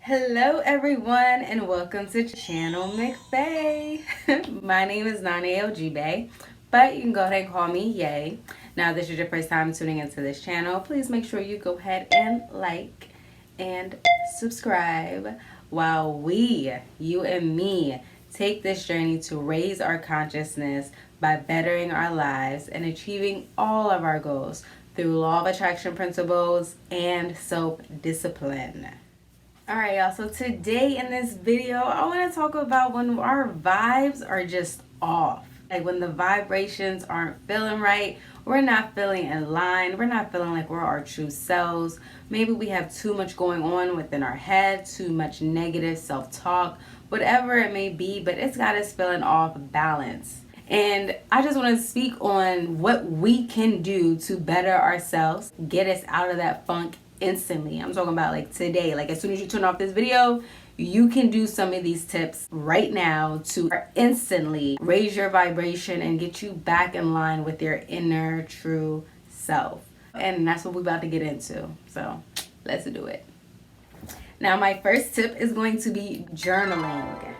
Hello everyone and welcome to channel M.c.F.a.e. My name is Nane Ojibe, but you can go ahead and call me Yay. Now if this is your first time tuning into this channel, please make sure you go ahead and like and subscribe while we, you and me, take this journey to raise our consciousness by bettering our lives and achieving all of our goals through law of attraction principles and self-discipline. Alright y'all, so today in this video, I want to talk about when our vibes are just off. Like when the vibrations aren't feeling right, we're not feeling in line, we're not feeling like we're our true selves. Maybe we have too much going on within our head, too much negative self-talk, whatever it may be, but it's got us feeling off balance. And I just want to speak on what we can do to better ourselves, get us out of that funk instantly. I'm talking about like today, like as soon as you turn off this video, you can do some of these tips right now to instantly raise your vibration and get you back in line with your inner true self. And that's what we're about to get into. So let's do it. Now my first tip is going to be journaling.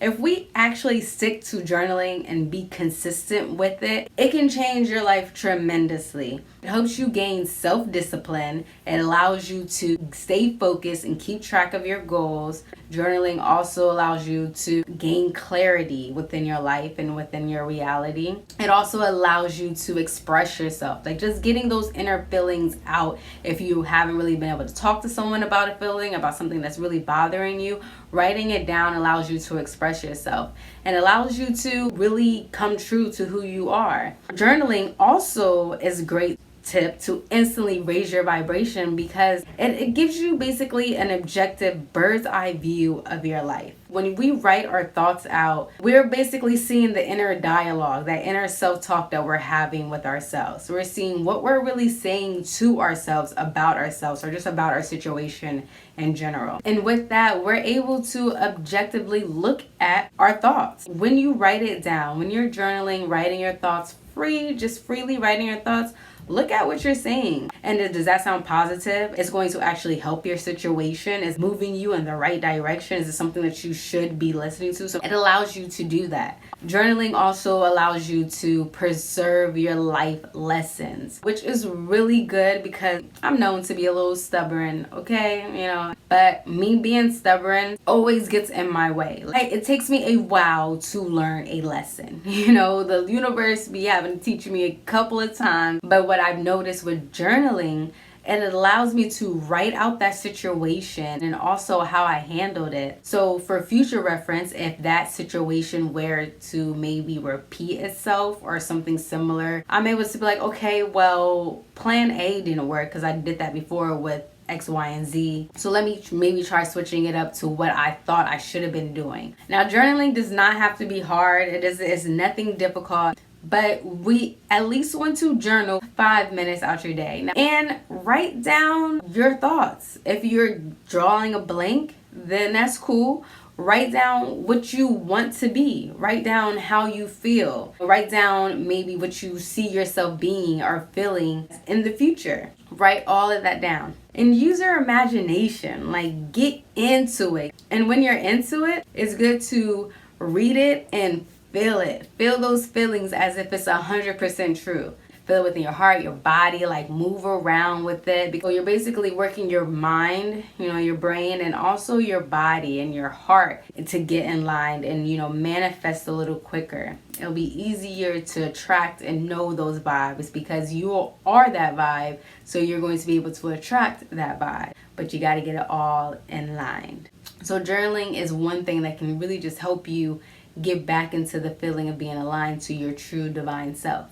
If we actually stick to journaling and be consistent with it, it can change your life tremendously. It helps you gain self-discipline. It allows you to stay focused and keep track of your goals. Journaling also allows you to gain clarity within your life and within your reality. It also allows you to express yourself, like just getting those inner feelings out. If you haven't really been able to talk to someone about a feeling, about something that's really bothering you, writing it down allows you to express yourself and allows you to really come true to who you are. Journaling also is a great tip to instantly raise your vibration because it gives you basically an objective bird's eye view of your life. When we write our thoughts out, we're basically seeing the inner dialogue, that inner self-talk that we're having with ourselves. We're seeing what we're really saying to ourselves about ourselves or just about our situation in general. And with that, we're able to objectively look at our thoughts. When you write it down, when you're journaling, writing your thoughts just freely writing your thoughts, look at what you're saying. And does that sound positive? It's going to actually help your situation. It's moving you in the right direction. Is it something that you should be listening to? So it allows you to do that. Journaling also allows you to preserve your life lessons, which is really good because I'm known to be a little stubborn, okay? But me being stubborn always gets in my way. Like it takes me a while to learn a lesson. The universe be having to teach me a couple of times, but what I've noticed with journaling, it allows me to write out that situation and also how I handled it. So for future reference, if that situation were to maybe repeat itself or something similar, I'm able to be like, okay, well, plan A didn't work because I did that before with X, Y, and Z. So let me maybe try switching it up to what I thought I should have been doing. Now, journaling does not have to be hard. It's nothing difficult. But we at least want to journal 5 minutes out your day and write down your thoughts. If you're drawing a blank, then that's cool. Write down what you want to be. Write down how you feel. Write down maybe what you see yourself being or feeling in the future. Write all of that down. And use your imagination. Like, get into it. And when you're into it, it's good to read it and feel it. Feel those feelings as if it's 100% true. Feel it within your heart, your body, like move around with it. Because you're basically working your mind, your brain, and also your body and your heart to get in line and, manifest a little quicker. It'll be easier to attract and know those vibes because you are that vibe. So you're going to be able to attract that vibe. But you got to get it all in line. So journaling is one thing that can really just help you get back into the feeling of being aligned to your true divine self.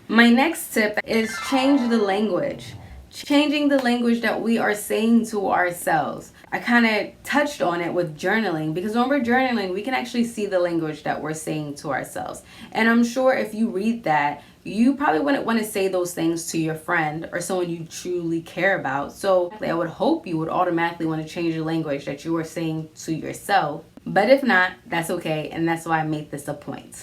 My next tip is change the language. Changing the language that we are saying to ourselves. I kind of touched on it with journaling because when we're journaling, we can actually see the language that we're saying to ourselves. And I'm sure if you read that, you probably wouldn't want to say those things to your friend or someone you truly care about. So I would hope you would automatically want to change the language that you are saying to yourself. But if not, that's okay. And that's why I made this a point.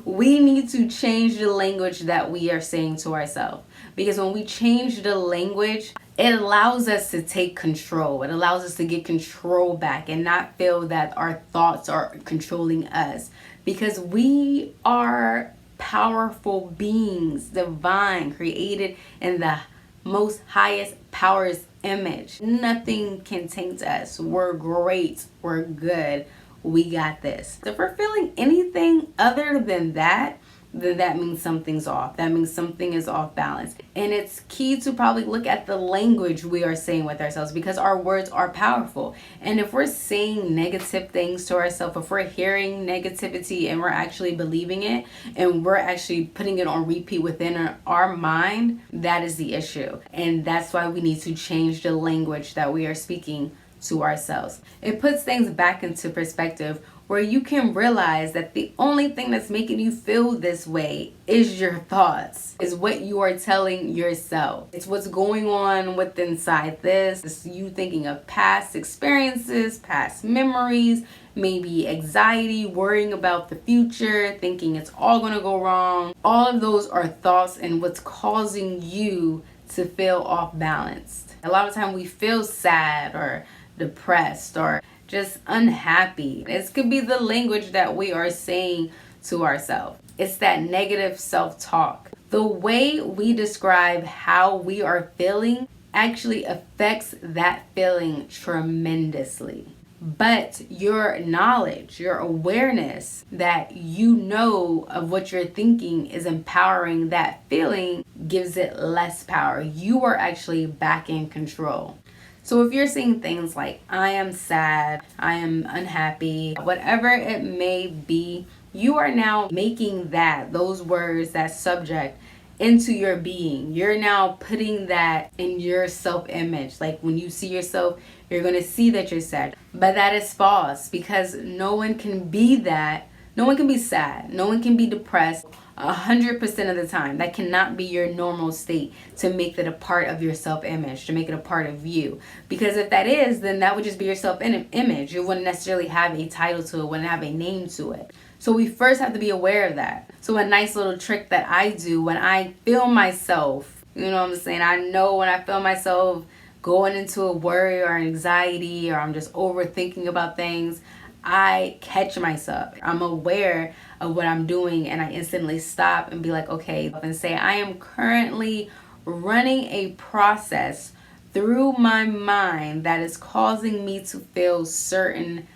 We need to change the language that we are saying to ourselves. Because when we change the language, it allows us to take control. It allows us to get control back and not feel that our thoughts are controlling us, because we are powerful beings, divine, created in the most highest powers image. Nothing can taint us. We're great. We're good. We got this. If we're feeling anything other than that, then that means something's off. That means something is off balance. And it's key to probably look at the language we are saying with ourselves, because our words are powerful. And if we're saying negative things to ourselves, if we're hearing negativity and we're actually believing it and we're actually putting it on repeat within our mind, that is the issue. And that's why we need to change the language that we are speaking to ourselves. It puts things back into perspective, where you can realize that the only thing that's making you feel this way is your thoughts, is what you are telling yourself. It's what's going on with inside this. It's you thinking of past experiences, past memories, maybe anxiety, worrying about the future, thinking it's all going to go wrong. All of those are thoughts and what's causing you to feel off balanced. A lot of time we feel sad or depressed or just unhappy. This could be the language that we are saying to ourselves. It's that negative self-talk. The way we describe how we are feeling actually affects that feeling tremendously. But your knowledge, your awareness that you know of what you're thinking is empowering that feeling gives it less power. You are actually back in control. So if you're saying things like, I am sad, I am unhappy, whatever it may be, you are now making those words, that subject, into your being. You're now putting that in your self-image. Like when you see yourself, you're going to see that you're sad. But that is false, because no one can be that. No one can be sad. No one can be depressed 100% of the time. That cannot be your normal state to make that a part of your self-image, to make it a part of you. Because if that is, then that would just be your self-image. You wouldn't necessarily have a title to it, wouldn't have a name to it. So we first have to be aware of that. So a nice little trick that I do when I feel myself, you know what I'm saying? I know when I feel myself going into a worry or anxiety, or I'm just overthinking about things, I catch myself. I'm aware of what I'm doing, and I instantly stop and be like, okay, and say, I am currently running a process through my mind that is causing me to feel certain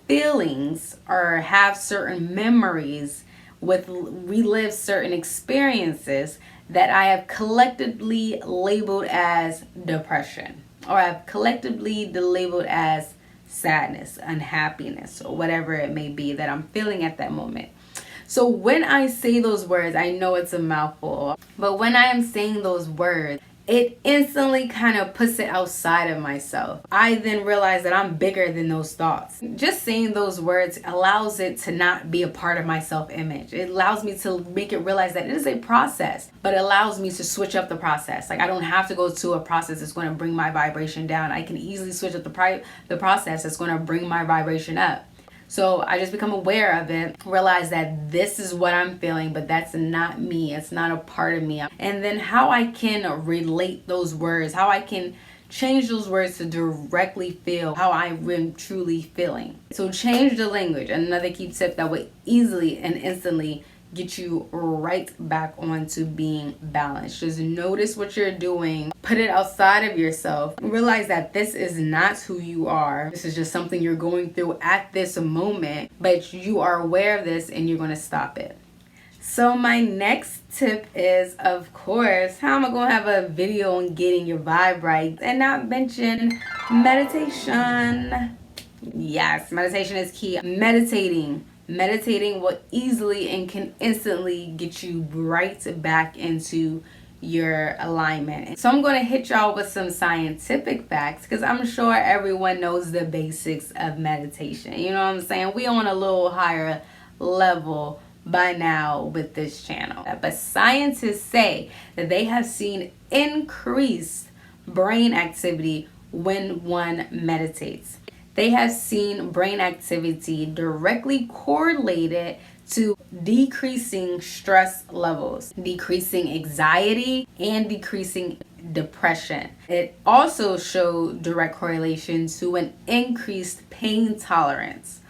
feelings or have certain memories, relive certain experiences that I have collectively labeled as depression, or I've collectively labeled as sadness, unhappiness, or whatever it may be that I'm feeling at that moment. So when I say those words, I know it's a mouthful, but when I am saying those words, it instantly kind of puts it outside of myself. I then realize that I'm bigger than those thoughts. Just saying those words allows it to not be a part of my self-image. It allows me to make it realize that it is a process, but it allows me to switch up the process. Like I don't have to go to a process that's going to bring my vibration down. I can easily switch up the process that's going to bring my vibration up. So I just become aware of it, realize that this is what I'm feeling, but that's not me. It's not a part of me. And then how I can relate those words, how I can change those words to directly feel how I am truly feeling. So change the language. Another key tip that would easily and instantly get you right back onto being balanced. Just notice what you're doing, put it outside of yourself, realize that this is not who you are. This is just something you're going through at this moment, but you are aware of this and you're going to stop it. So my next tip is, of course, how am I going to have a video on getting your vibe right and not mention meditation? Yes, meditation is key. Meditating will easily and can instantly get you right back into your alignment. So I'm going to hit y'all with some scientific facts, because I'm sure everyone knows the basics of meditation. You know what I'm saying? We on a little higher level by now with this channel. But scientists say that they have seen increased brain activity when one meditates. They have seen brain activity directly correlated to decreasing stress levels, decreasing anxiety, and decreasing depression. It also showed direct correlation to an increased pain tolerance,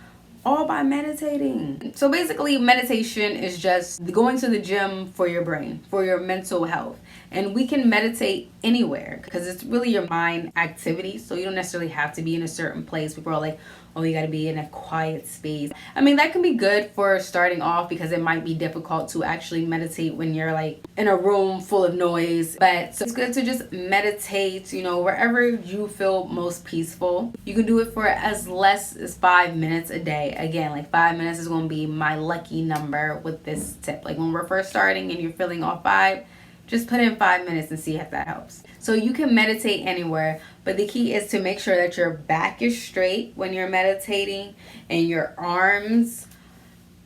all by meditating. So basically, meditation is just going to the gym for your brain, for your mental health. And we can meditate anywhere because it's really your mind activity. So you don't necessarily have to be in a certain place. People are like, oh, you got to be in a quiet space. I mean, that can be good for starting off because it might be difficult to actually meditate when you're like in a room full of noise. But so it's good to just meditate, wherever you feel most peaceful. You can do it for as less as 5 minutes a day. Again, like 5 minutes is going to be my lucky number with this tip. Like when we're first starting and you're feeling all 5, just put in 5 minutes and see if that helps. So you can meditate anywhere, but the key is to make sure that your back is straight when you're meditating and your arms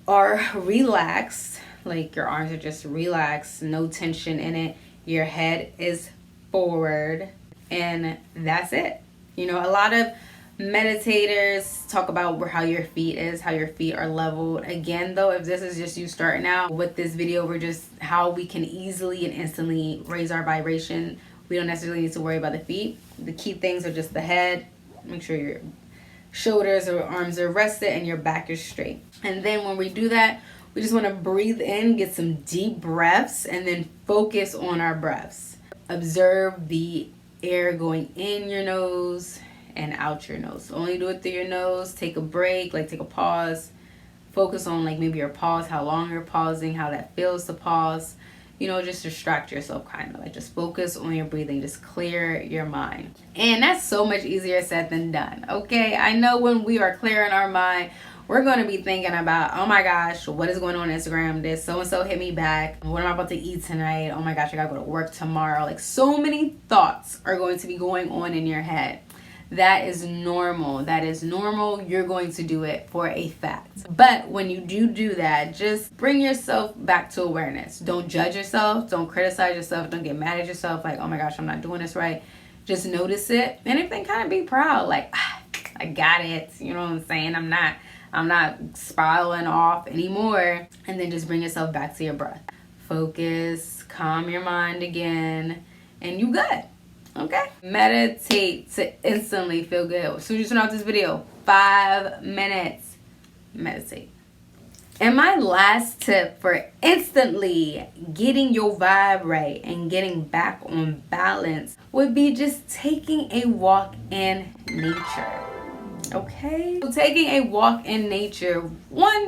are relaxed. Like your arms are just relaxed, no tension in it. Your head is forward, and that's it. A lot of meditators talk about how your feet is, how your feet are leveled. Again, though, if this is just you starting out with this video, we're just how we can easily and instantly raise our vibration. We don't necessarily need to worry about the feet. The key things are just the head. Make sure your shoulders or arms are rested and your back is straight. And then when we do that, we just want to breathe in, get some deep breaths, and then focus on our breaths. Observe the air going in your nose and out your nose. So only do it through your nose. Take a break, like take a pause. Focus on like maybe your pause, how long you're pausing, how that feels to pause. Just distract yourself kind of. Like just focus on your breathing. Just clear your mind. And that's so much easier said than done. Okay, I know when we are clearing our mind, we're going to be thinking about, oh my gosh, what is going on Instagram? Did so-and-so hit me back? What am I about to eat tonight? Oh my gosh, I got to go to work tomorrow. Like so many thoughts are going to be going on in your head. That is normal. That is normal. You're going to do it for a fact. But when you do that, just bring yourself back to awareness. Don't judge yourself. Don't criticize yourself. Don't get mad at yourself. Like, oh my gosh, I'm not doing this right. Just notice it. And if then kind of be proud. Like, I got it. You know what I'm saying? I'm not spiraling off anymore. And then just bring yourself back to your breath. Focus. Calm your mind again. And you good. Okay, meditate to instantly feel good. As soon as you turn off this video, 5 minutes, meditate. And my last tip for instantly getting your vibe right and getting back on balance would be just taking a walk in nature. Okay, so taking a walk in nature,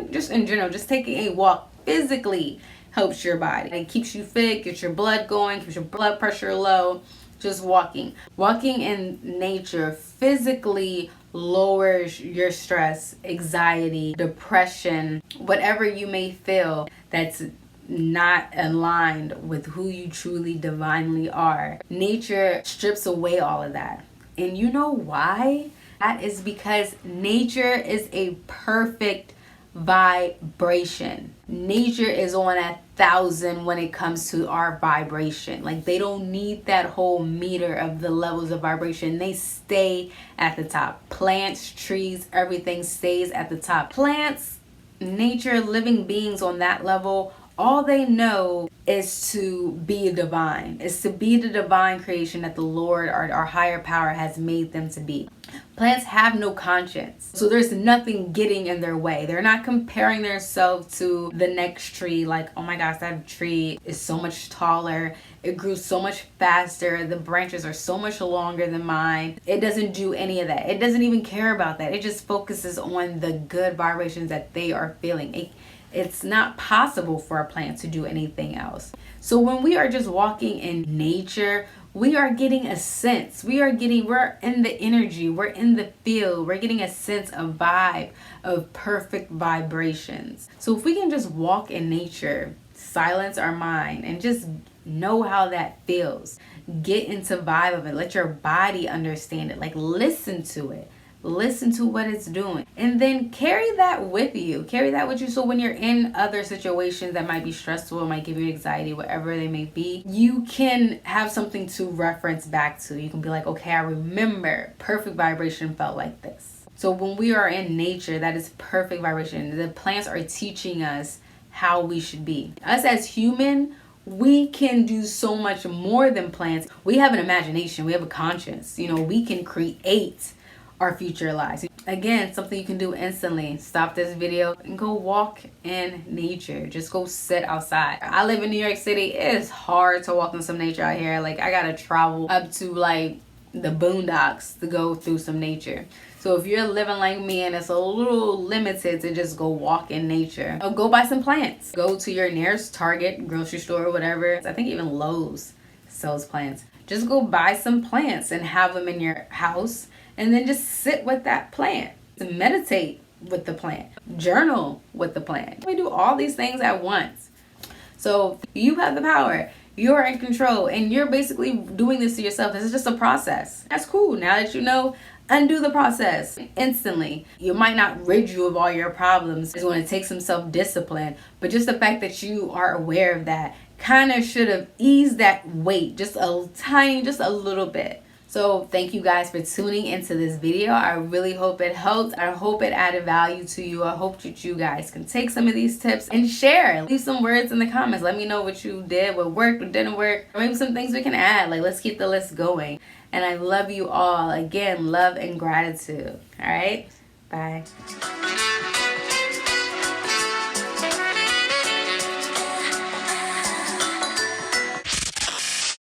just in general, just taking a walk physically helps your body. It keeps you fit, gets your blood going, keeps your blood pressure low. Just walking in nature physically lowers your stress, anxiety, depression, whatever you may feel that's not aligned with who you truly divinely are. Nature strips away all of that. And you know why? That is because nature is a perfect vibration. Nature is on 1,000 when it comes to our vibration. Like they don't need that whole meter of the levels of vibration. They stay at the top. Plants, trees, everything stays at the top. Plants, nature, living beings on that level, all they know is to be divine. Is to be the divine creation that the Lord, our higher power, has made them to be. Plants have no conscience, so there's nothing getting in their way. They're not comparing themselves to the next tree, like, oh my gosh, that tree is so much taller, it grew so much faster, the branches are so much longer than mine. It doesn't do any of that. It doesn't even care about that. It just focuses on the good vibrations that they are feeling. It's not possible for a plant to do anything else. So when we are just walking in nature, we are getting a sense. We're in the energy. We're in the field. We're getting a sense of vibe, of perfect vibrations. So if we can just walk in nature, silence our mind, and just know how that feels. Get into vibe of it. Let your body understand it. Like listen to it. Listen to what it's doing. And then carry that with you. Carry that with you so when you're in other situations that might be stressful, might give you anxiety, whatever they may be, you can have something to reference back to. You can be like, okay, I remember perfect vibration felt like this. So when we are in nature, that is perfect vibration. The plants are teaching us how we should be. Us as human, we can do so much more than plants. We have an imagination, we have a conscience. You know, we can create our future lives. Again, something you can do instantly. Stop this video and go walk in nature. Just go sit outside. I live in New York City. It is hard to walk in some nature out here. Like, I gotta travel up to like the boondocks to go through some nature. So if you're living like me and it's a little limited to just go walk in nature, go buy some plants. Go to your nearest Target, grocery store, whatever. I think even Lowe's sells plants. Just go buy some plants and have them in your house, and then just sit with that plant. Meditate with the plant. Journal with the plant. We do all these things at once. So you have the power. You're in control, and you're basically doing this to yourself. This is just a process. That's cool. Now that you know, undo the process instantly. You might not rid you of all your problems. It's going to take some self-discipline, but just the fact that you are aware of that kind of should have eased that weight just a little bit. So thank you guys for tuning into this video. I really hope it helped. I hope it added value to you. I hope that you guys can take some of these tips and share. Leave some words in the comments. Let me know what you did, what worked, what didn't work. Or maybe some things we can add. Like, let's keep the list going. And I love you all. Again, love and gratitude. All right? Bye.